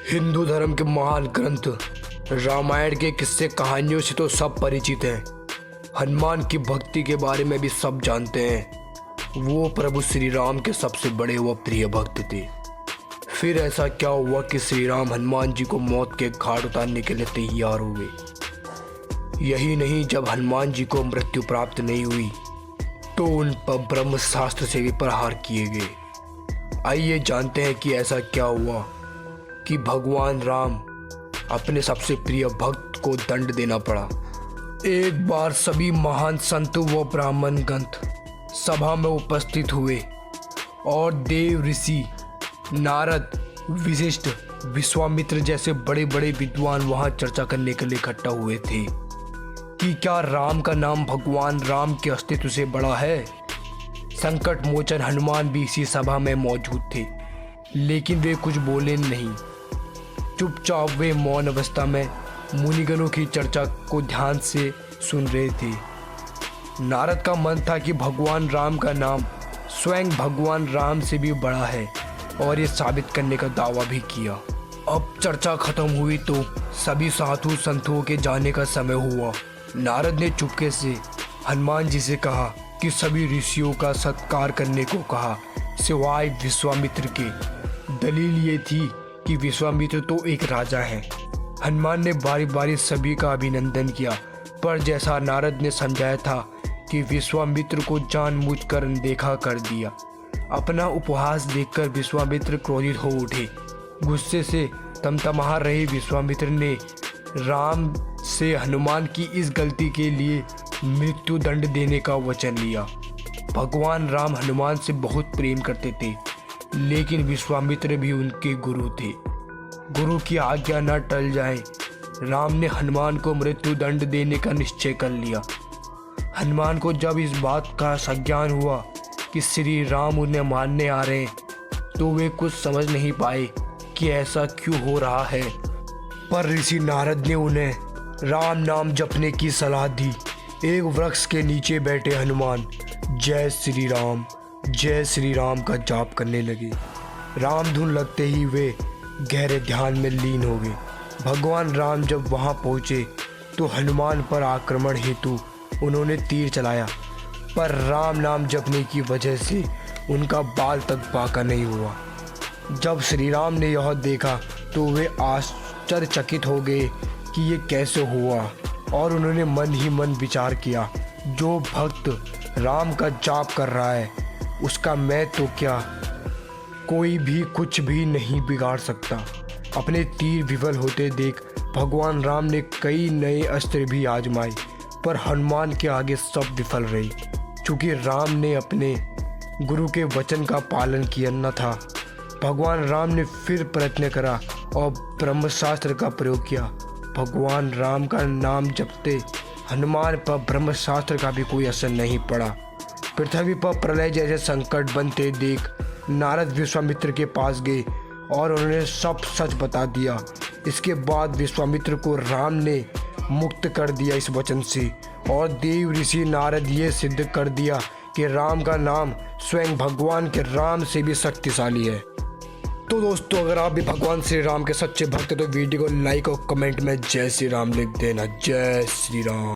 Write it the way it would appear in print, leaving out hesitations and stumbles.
हिंदू धर्म के महान ग्रंथ रामायण के किस्से कहानियों से तो सब परिचित हैं। हनुमान की भक्ति के बारे में भी सब जानते हैं। वो प्रभु श्री राम के सबसे बड़े व प्रिय भक्त थे। फिर ऐसा क्या हुआ कि श्री राम हनुमान जी को मौत के घाट उतारने के लिए तैयार हुए। यही नहीं, जब हनुमान जी को मृत्यु प्राप्त नहीं हुई तो उन पर ब्रह्मास्त्र से भी प्रहार किए गए। आइए जानते हैं कि ऐसा क्या हुआ कि भगवान राम अपने सबसे प्रिय भक्त को दंड देना पड़ा। एक बार सभी महान संत व ब्राह्मण ग्रंथ सभा में उपस्थित हुए और देव ऋषि नारद, वशिष्ठ, विश्वामित्र जैसे बड़े बड़े विद्वान वहां चर्चा करने के लिए इकट्ठा हुए थे कि क्या राम का नाम भगवान राम के अस्तित्व से बड़ा है। संकट मोचन हनुमान भी इसी सभा में मौजूद थे, लेकिन वे कुछ बोले नहीं। चुपचाप वे मौन अवस्था में मुनिगणों की चर्चा को ध्यान से सुन रहे थे। नारद का मन था कि भगवान राम का नाम स्वयं भगवान राम से भी बड़ा है और ये साबित करने का दावा भी किया। अब चर्चा खत्म हुई तो सभी साधु संतों के जाने का समय हुआ। नारद ने चुपके से हनुमान जी से कहा कि सभी ऋषियों का सत्कार करने को कहा सिवाय विश्वामित्र के। दलील ये थी कि विश्वामित्र तो एक राजा है। हनुमान ने बारी बारी सभी का अभिनंदन किया, पर जैसा नारद ने समझाया था कि विश्वामित्र को जानबूझकर अनदेखा कर दिया। अपना उपहास देखकर विश्वामित्र क्रोधित हो उठे। गुस्से से तमतमा रहे विश्वामित्र ने राम से हनुमान की इस गलती के लिए मृत्यु दंड देने का वचन लिया। भगवान राम हनुमान से बहुत प्रेम करते थे, लेकिन विश्वामित्र भी उनके गुरु थे। गुरु की आज्ञा न टल जाए, राम ने हनुमान को मृत्यु दंड देने का निश्चय कर लिया। हनुमान को जब इस बात का संज्ञान हुआ कि श्री राम उन्हें मारने आ रहे हैं, तो वे कुछ समझ नहीं पाए कि ऐसा क्यों हो रहा है। पर ऋषि नारद ने उन्हें राम नाम जपने की सलाह दी। एक वृक्ष के नीचे बैठे हनुमान जय श्री राम का जाप करने लगे। राम धुन लगते ही वे गहरे ध्यान में लीन हो गए। भगवान राम जब वहां पहुंचे तो हनुमान पर आक्रमण हेतु उन्होंने तीर चलाया, पर राम नाम जपने की वजह से उनका बाल तक बांका नहीं हुआ। जब श्री राम ने यह देखा तो वे आश्चर्यचकित हो गए कि ये कैसे हुआ, और उन्होंने मन ही मन विचार किया, जो भक्त राम का जाप कर रहा है उसका मैं तो क्या, कोई भी कुछ भी नहीं बिगाड़ सकता। अपने तीर विफल होते देख भगवान राम ने कई नए अस्त्र भी आजमाए, पर हनुमान के आगे सब विफल रहे। चूँकि राम ने अपने गुरु के वचन का पालन किया न था, भगवान राम ने फिर प्रयत्न करा और ब्रह्मास्त्र का प्रयोग किया। भगवान राम का नाम जपते हनुमान पर ब्रह्मास्त्र का भी कोई असर नहीं पड़ा। पृथ्वी पर प्रलय जैसे संकट बनते देख नारद विश्वामित्र के पास गए और उन्होंने सब सच बता दिया। इसके बाद विश्वामित्र को राम ने मुक्त कर दिया इस वचन से, और देव ऋषि नारद ये सिद्ध कर दिया कि राम का नाम स्वयं भगवान के राम से भी शक्तिशाली है। तो दोस्तों, अगर आप भी भगवान श्री राम के सच्चे भक्त हैं तो वीडियो को लाइक और कमेंट में जय श्री राम लिख देना। जय श्री राम।